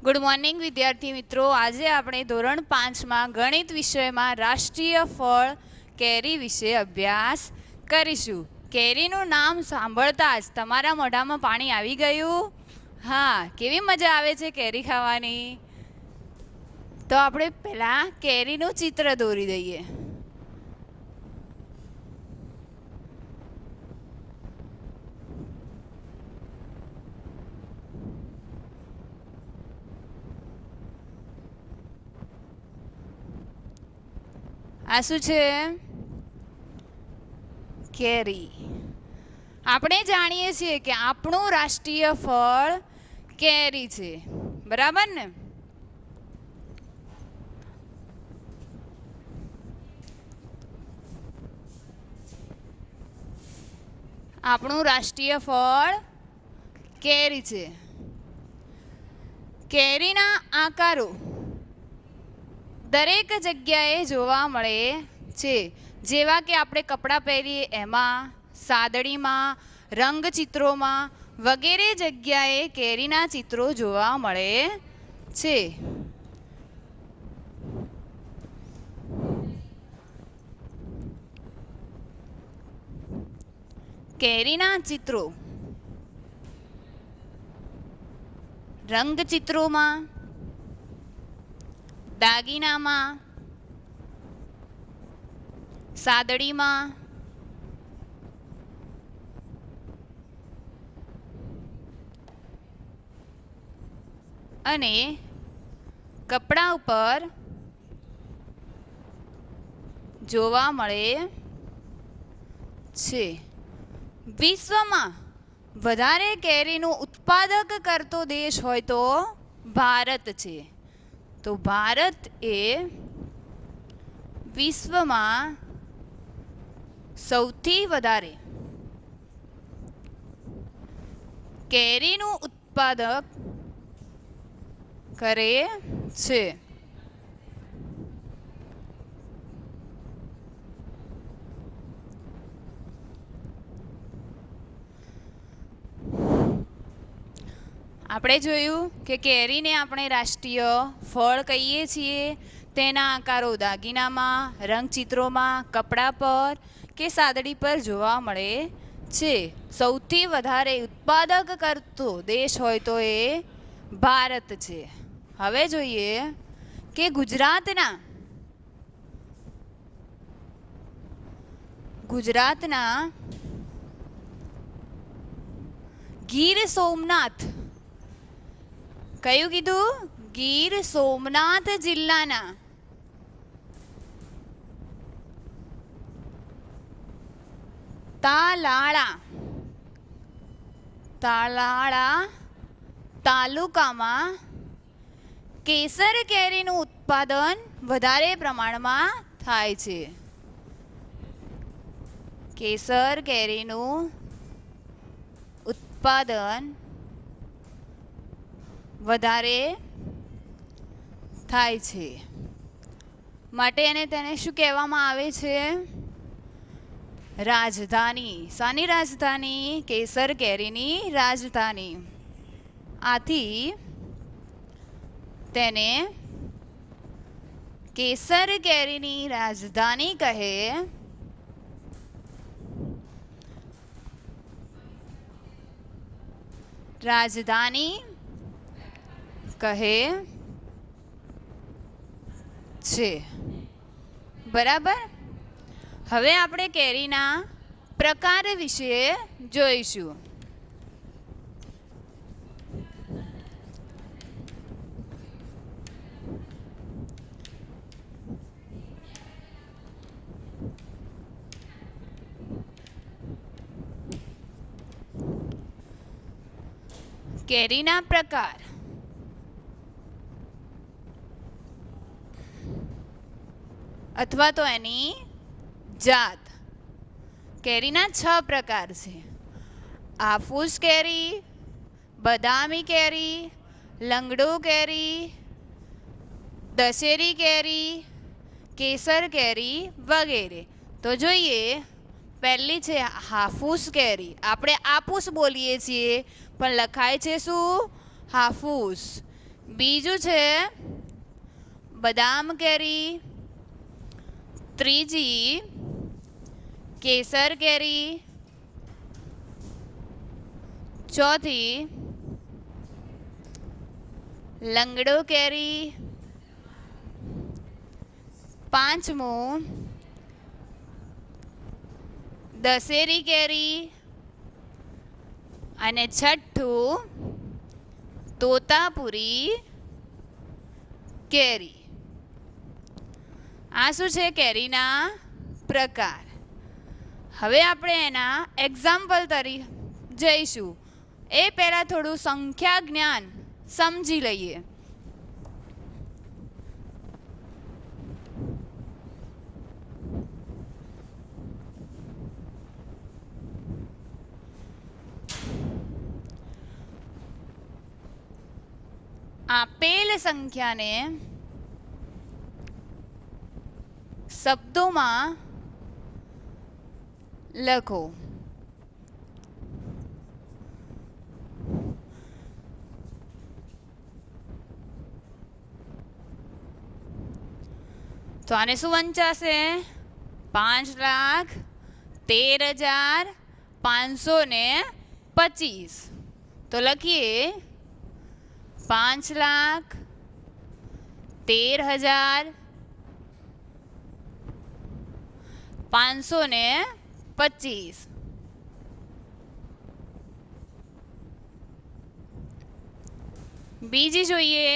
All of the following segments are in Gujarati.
ગુડ મોર્નિંગ વિદ્યાર્થી મિત્રો, આજે આપણે ધોરણ 5માં ગણિત વિષયમાં રાષ્ટ્રીય ફળ કેરી વિશે અભ્યાસ કરીશું. કેરીનું નામ સાંભળતા જ તમારા મોઢામાં પાણી આવી ગયું? હા, કેવી મજા આવે છે કેરી ખાવાની. તો આપણે પહેલાં કેરીનું ચિત્ર દોરી દઈએ. આ શું છે? કેરી. આપણે જાણીએ છીએ કે આપણું રાષ્ટ્રીય ફળ કેરી છે, બરાબર ને? આપણું રાષ્ટ્રીય ફળ કેરી છે. કેરીના આકારો દરેક જગ્યાએ જોવા મળે છે, જેવા કે આપણે કપડાં પહેરીએ એમાં, સાદડીમાં, રંગચિત્રોમાં વગેરે જગ્યાએ કેરીના ચિત્રો જોવા મળે છે. કેરીના ચિત્રો રંગચિત્રોમાં, દાગીનામાં, સાદડીમાં અને કપડા ઉપર જોવા મળે છે. વિશ્વમાં વધારે કેરીનું ઉત્પાદક કરતો દેશ હોય તો ભારત છે. તો ભારત એ વિશ્વમાં સૌથી વધારે કેરીનું ઉત્પાદક કરે છે. આપણે જોયું કે કેરીને આપણે રાષ્ટ્રીય ફળ કહીએ છીએ. તેના આકારો દાગીનામાં, રંગચિત્રોમાં, કપડા પર કે સાદડી પર જોવા મળે છે. સૌથી વધારે ઉત્પાદક કરતો દેશ હોય તો એ ભારત છે. હવે જોઈએ કે ગુજરાતના ગીર સોમનાથ, કયું કીધું? ગીર સોમનાથ જિલ્લાના તાલાળા તાલુકામાં કેસર કેરીનું ઉત્પાદન વધારે પ્રમાણમાં થાય છે. કેસર કેરીનું ઉત્પાદન વધારે થાય છે માટે તેને શું કહેવામાં આવે છે? રાજધાની. શાની રાજધાની? કેસર કેરીની રાજધાની. આથી તેને કેસર કેરીની રાજધાની કહે છે. બરાબર. હવે આપણે કેરીના પ્રકાર વિશે જોઈશું. કેરીના પ્રકાર. અથવા તો એની જાત. કેરીના 6 પ્રકાર છે. હાફૂસ કેરી, બદામી કેરી, લંગડો કેરી, દશેરી કેરી, કેસર કેરી વગેરે. તો જોઈએ, પહેલી છે હાફૂસ કેરી. આપણે આપૂસ બોલીએ છીએ પણ લખાય છે શું? હાફૂસ. બીજું છે બદામ કેરી. ત્રીજી કેસર કેરી. ચોથી લંગડો કેરી. પાંચમું દશેરી કેરી. અને છઠ્ઠું તોતાપુરી કેરી. આ શું છે? કેરીના પ્રકાર. હવે આપણે એના એક્ઝામ્પલ તરીકે જઈશું. એ પહેલાં થોડું સંખ્યા જ્ઞાન સમજી લઈએ. આપેલ સંખ્યાને શબ્દોમાં લખો. તો આને શું વંચાશે? 5,13,525. તો લખીએ 5,13,525. બીજી જોઈએ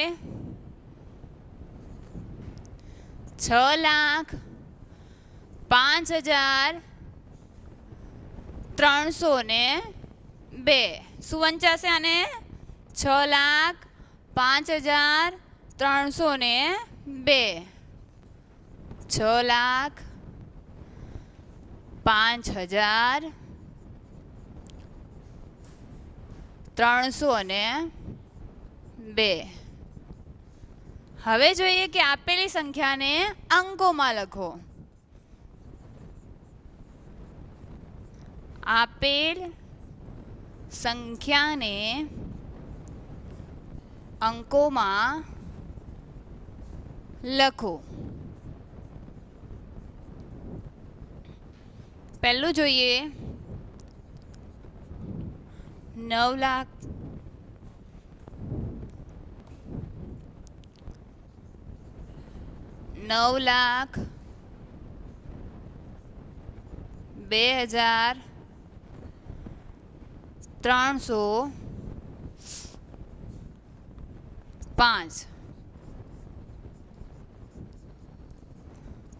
6,05,302. શું વંચાશે આને? 6,05,302. 6,05,302. હવે જોઈએ કે આપેલી સંખ્યાને અંકોમાં લખો. આપેલ સંખ્યાને અંકોમાં લખો. પહેલું જોઈએ 9 લાખ 9,02,305.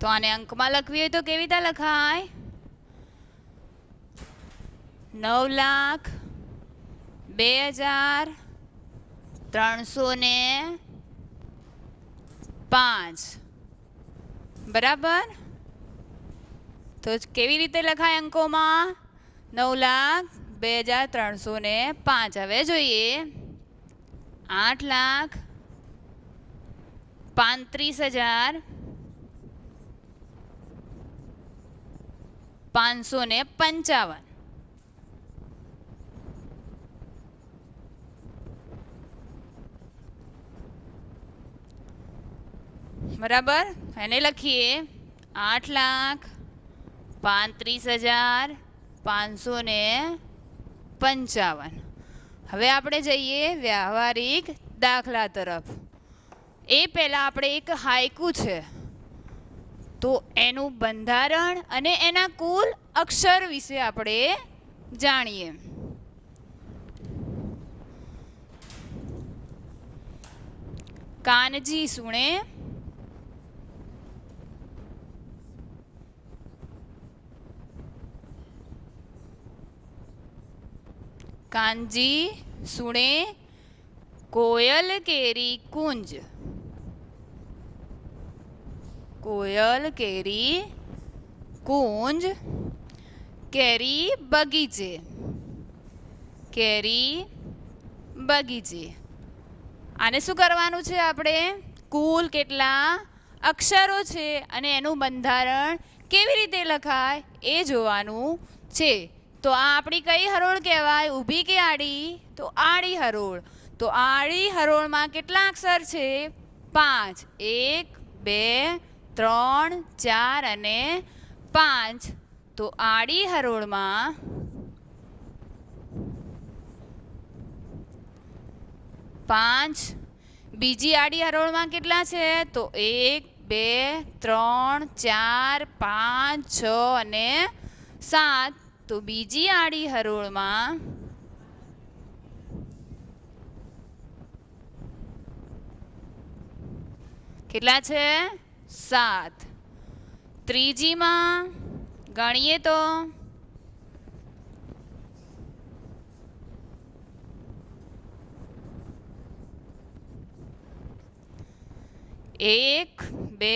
તો આને અંકમાં લખવી હોય તો કેવી રીતે લખાય? 9,02,305. બરાબર. તો કેવી રીતે લખાય અંકોમાં? 9,02,305. હવે જોઈએ 8,35,555. બરાબર. એને લખીએ 8,35,555. હવે આપણે જઈએ વ્યવહારિક દાખલા તરફ. એ પહેલાં આપણે એક હાયકુ છે તો એનું બંધારણ અને એના કુલ અક્ષર વિશે આપણે જાણીએ. કાનજી સુણે કાનજી સુણે કોયલ કેરી કુંજ, કોયલ કેરી કુંજ, કેરી બગીચે, કેરી બગીચે. આને શું કરવાનું છે આપણે? કુલ કેટલા અક્ષરો છે અને એનું બંધારણ કેવી રીતે લખાય એ જોવાનું છે. તો આ આપણી કઈ હરોળ કહેવાય? ઊભી કે આડી? તો આડી હરોળ. તો આડી હરોળમાં કેટલા અક્ષર છે? 5. 1 2 3 4 અને 5. તો આડી હરોળમાં 5. બીજી આડી હરોળમાં કેટલા છે? તો 1 2 3 4 5 6 અને 7. તો બીજી આડી હરોળમાં કેટલા છે? 7. ત્રીજીમાં ગણીએ તો 1 2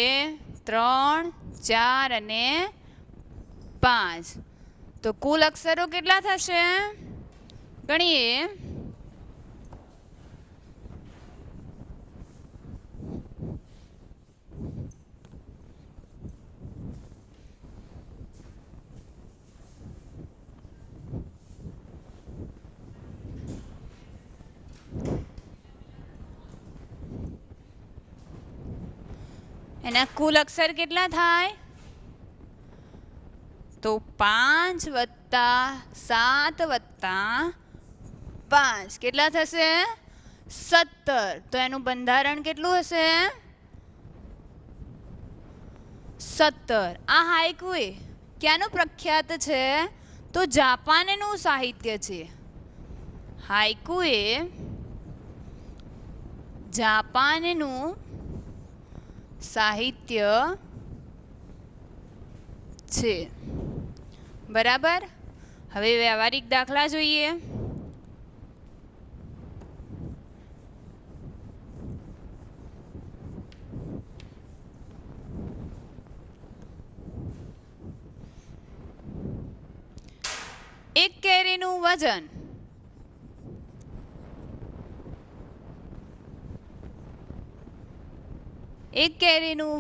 3 4 અને 5. તો કુલ અક્ષરો કેટલા થશે? ગણીએ. એના કુલ અક્ષર કેટલા થાય? તો 5 + 7 + 5 કેટલા થશે? 17. તો એનું બંધારણ કેટલું હશે? 17. આ હાઇકુ ક્યાંનું પ્રખ્યાત છે? તો જાપાનનું સાહિત્ય છે. હાઇકુ એ જાપાનનું સાહિત્ય છે. બરાબર. હવે વ્યવહારિક દાખલા જોઈએ. એક કેરીનું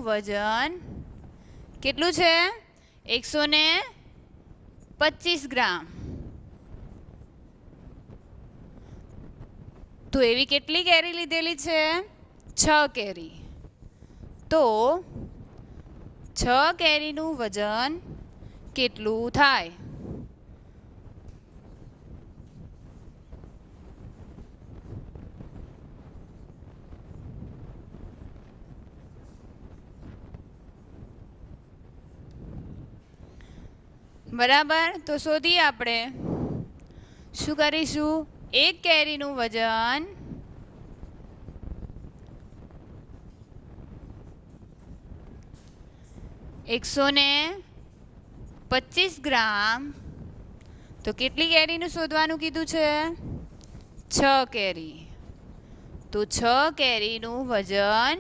વજન કેટલું છે? 125 ગ્રામ. તો એવી કેટલી કેરી લીધેલી છે? 6 કેરી. તો 6 કેરીનું વજન કેટલું થાય? બરાબર. તો શોધીએ આપણે. શું કરીશું? એક કેરીનું વજન 125 ગ્રામ. તો કેટલી કેરીનું શોધવાનું કીધું છે? 6 કેરી. તો 6 કેરીનું વજન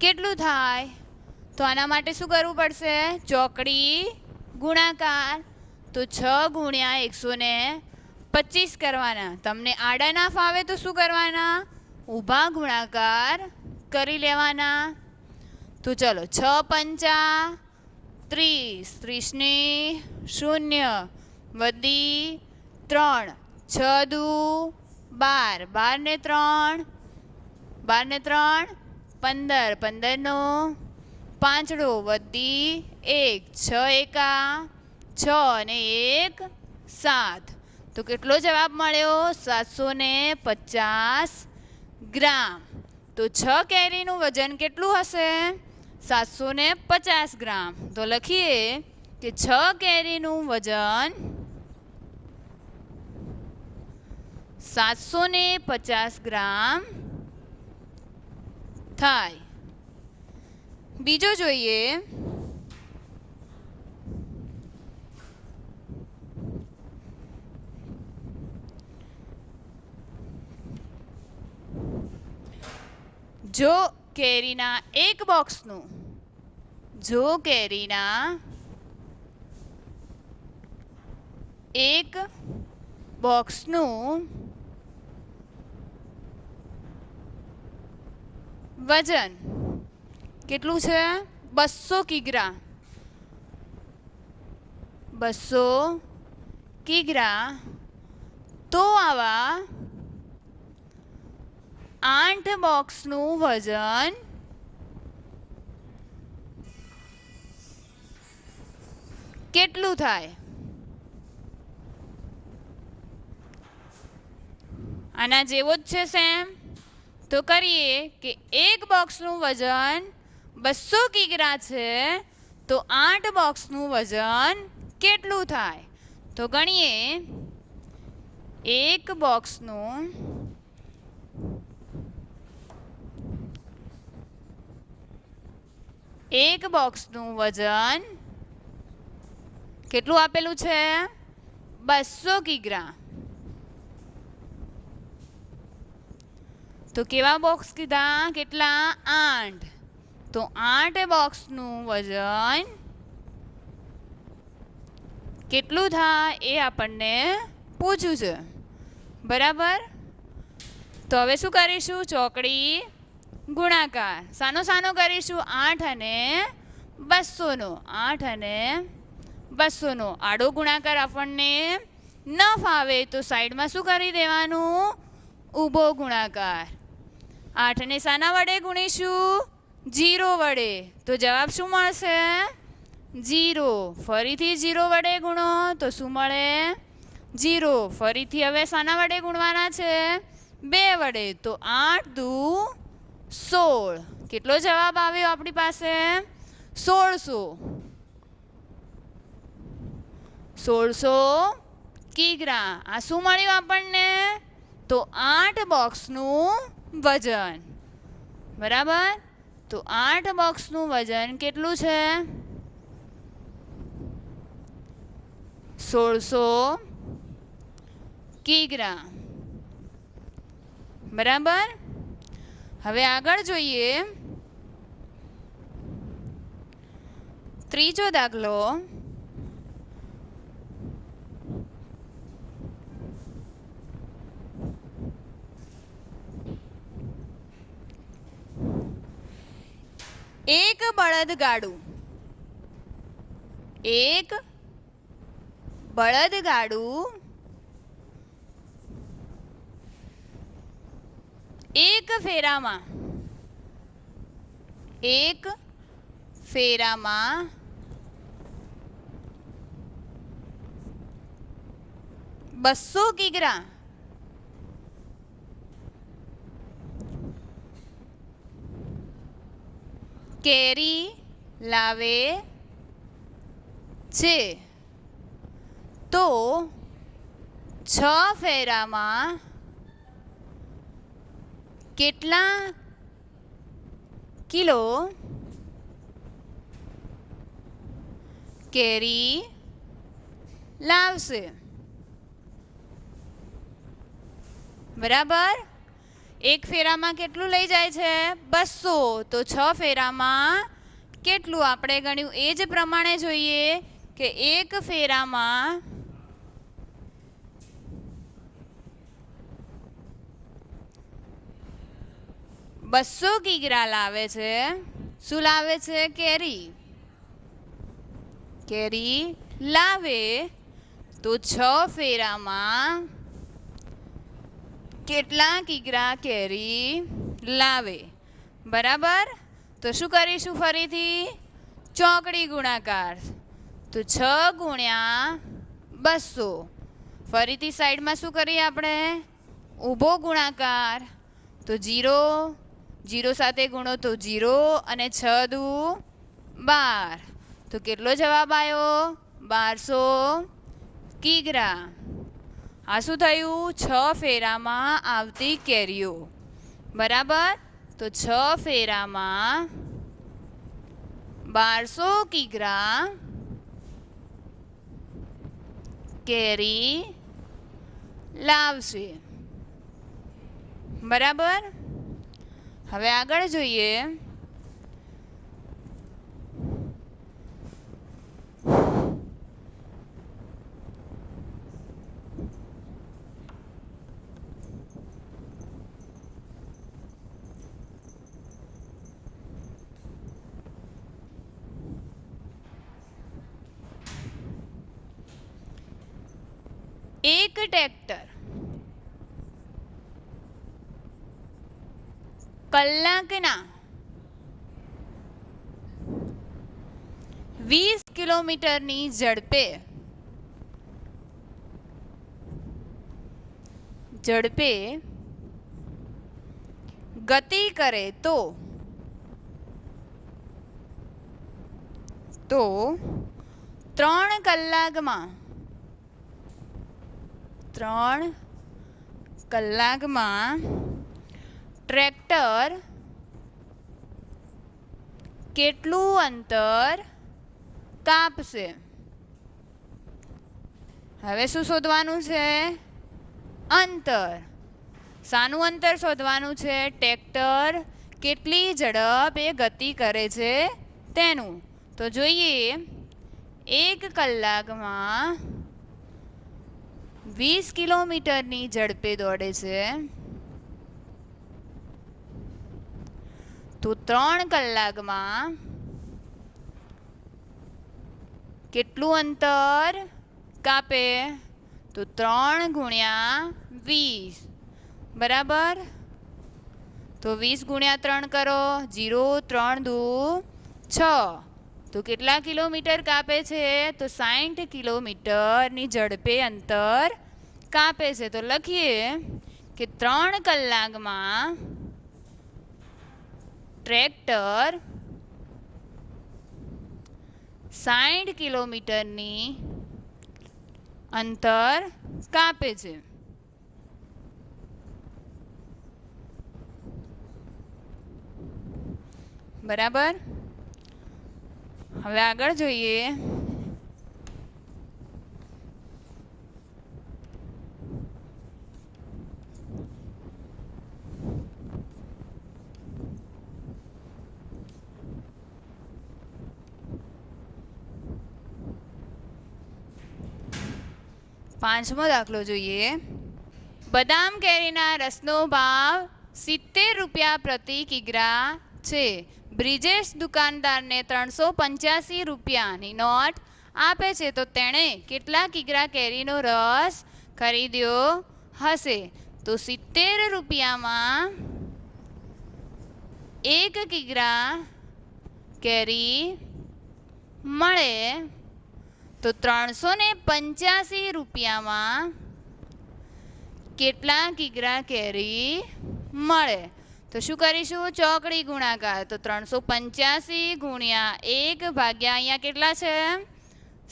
કેટલું થાય? તો આના માટે શું કરવું પડશે? ચોકડી ગુણાકાર. તો 6 × 125 કરવાના. તમને આડા ના ફાવે તો શું કરવાના? ઊભા ગુણાકાર કરી લેવાના. તો ચલો 6 × 5 = 30. 30 ને 0 વધી 3. 6 દુ 12. 12 ને 3 12 ને 3 15. 15 નો 5 વધી 1. 6 એકા 6 અને 1 7. તો કેટલો જવાબ મળ્યો? 750 ગ્રામ. તો 6 કેરીનું વજન કેટલું હશે? 750 ગ્રામ. તો લખીએ કે 6 કેરીનું વજન 750 ગ્રામ થાય. બીજો જોઈએ. જો કેરીના એક બોક્સનું એક બોક્સનું વજન કેટલું છે? 200 કિગ્રા. 200 કિગ્રા. તો આવા 8 બોક્સનું વજન કેટલું થાય? આના જેવો જ છે સેમ. તો કરીએ કે એક બોક્સનું વજન 200 કિગ્રા છે, તો 8 બોક્સનું વજન કેટલું થાય? તો ગણીએ. એક બોક્સનું વજન કેટલું આપેલું છે? 200 કિગ્રા. તો કેવા બોક્સ કીધા? કેટલા? 8. તો 8 બોક્સનું વજન કેટલું થાય એ આપણને પૂછ્યું છે. બરાબર. તો હવે શું કરીશું? ચોકડી ગુણાકાર. સાનો સાનો કરીશું? 8 અને 200નો. 8 અને 200નો આડો ગુણાકાર આપણને ન ફાવે તો સાઈડમાં શું કરી દેવાનું? ઊભો ગુણાકાર. 8 ને શાના વડે ગુણીશું? 0 વડે. તો જવાબ શું મળશે? 0. ફરીથી 0 વડે ગુણો તો શું મળે? 0. ફરીથી હવે શાના વડે ગુણવાના છે? 2 વડે. તો 8 દુ 16. કેટલો જવાબ આવ્યો આપણી પાસે? 1600 કિગ્રા. આ શું મળ્યું આપણને? તો 8 બોક્સનું વજન. બરાબર. તો 8 બોક્સનું વજન કેટલું છે? 1600 કિગ્રા. બરાબર. હવે આગળ જોઈએ. ત્રીજો દાખલો. એક બળદગાડું એક ફેરામાં 200 કિગ્રા કેરી લાવે છે, તો 6 ફેરામાં કેટલા કિલો કેરી લાવશે? બરાબર. એક ફેરામાં કેટલું લઈ જાય છે? 200. તો 6 ફેરામાં કેટલું? આપણે ગણ્યું એ જ પ્રમાણે જોઈએ કે એક ફેરામાં 200 કિગ્રા લાવે છે. શું લાવે છે? કેરી લાવે. તો 6 ફેરામાં કેટલા કિગ્રા કેરી લાવે? બરાબર. તો શું કરીશું? ફરીથી ચોકડી ગુણાકાર. તો 6 ગુણ્યા 200. ફરીથી સાઈડમાં શું કરીએ આપણે? ઊભો ગુણાકાર. તો 0 સાથે ગુણો તો 0 અને 6 દુ 12. તો કેટલો જવાબ આવ્યો? 1200 કિગ્રા. આ શું થયું? 6 ફેરામાં આવતી કેરીઓ. બરાબર. તો 6 ફેરામાં 1200 કિગ્રા કેરી લાવશે. બરાબર. હવે આગળ જોઈએ. એક ટ્રેક્ટર કલાકના 20 કિલોમીટરની ઝડપે ગતિ કરે તો 3 કલાકમાં ટ્રેક્ટર કેટલું અંતર કાપશે? હવે શું શોધવાનું છે? અંતર. શાનું અંતર શોધવાનું છે? ટ્રેક્ટર કેટલી ઝડપે ગતિ કરે છે તેનું. તો જોઈએ, 1 કલાકમાં 20 કિલોમીટરની ઝડપે દોડે છે, તો 3 કલાકમાં કેટલું અંતર કાપે? તો 3 ગુણ્યા 20 બરાબર. તો 20 ગુણ્યા 3 કરો, 0 3 દુ 6. તો કેટલા કિલોમીટર કાપે છે? તો 60 કિલોમીટરની ઝડપે અંતર કાપે છે. તો લખીએ કે 3 કલાકમાં ટ્રેક્ટર 60 કિલોમીટરની અંતર કાપે છે. બરાબર. હવે આગળ જોઈએ. પાંચમો દાખલો જોઈએ. બદામ કેરીના રસનો ભાવ 70 રૂપિયા પ્રતિ કિગ્રા છે. બ્રિજેશ દુકાનદારને 385 રૂપિયાની નોટ આપે છે, તો તેણે કેટલા કિગ્રા કેરીનો રસ ખરીદ્યો હશે? તો 70 રૂપિયામાં 1 કિગ્રા કેરી મળે, તો 385 રૂપિયામાં કેટલા કિગ્રા કેરી મળે? તો શું કરીશું? ચોકડી ગુણાકાર. તો 385 ગુણ્યા 1 ભાગ્યા અહીંયા કેટલા છે?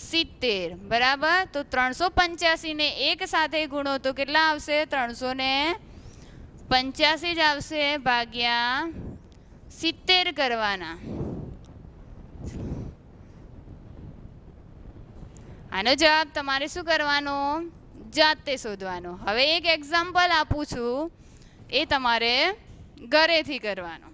70 બરાબર. તો 385 ને 1 સાથે ગુણો તો કેટલા આવશે? 385 જ આવશે, ભાગ્યા 70 કરવાના. આનો જવાબ તમારે શું કરવાનો? જાતે શોધવાનો. હવે એક એક્ઝામ્પલ આપું છું, એ તમારે ઘરેથી કરવાનો.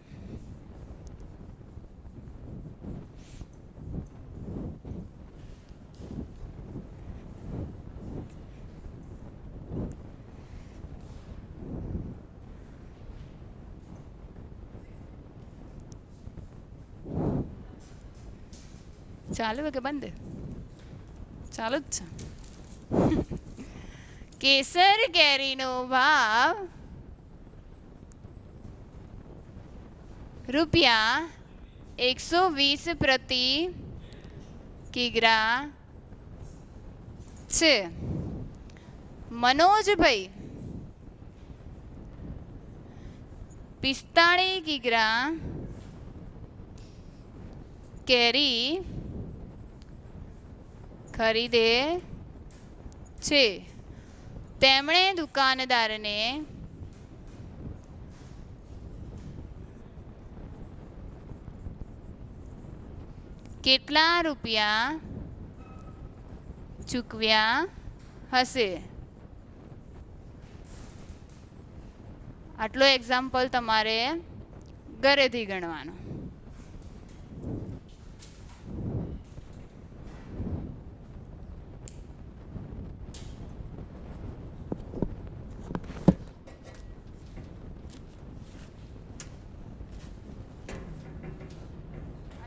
ચાલુ કે બંધ? ચાલુ જ છે. કેસર કેરીનો ભાવ રૂપિયા 120 પ્રતિ કિગ્રા છે. મનોજભાઈ 45 કિગ્રા કેરી ખરીદે છે. તેમણે દુકાનદારને કેટલા રૂપિયા ચૂકવ્યા હશે? આટલો એક્ઝામ્પલ તમારે ઘરેથી ગણવાનો.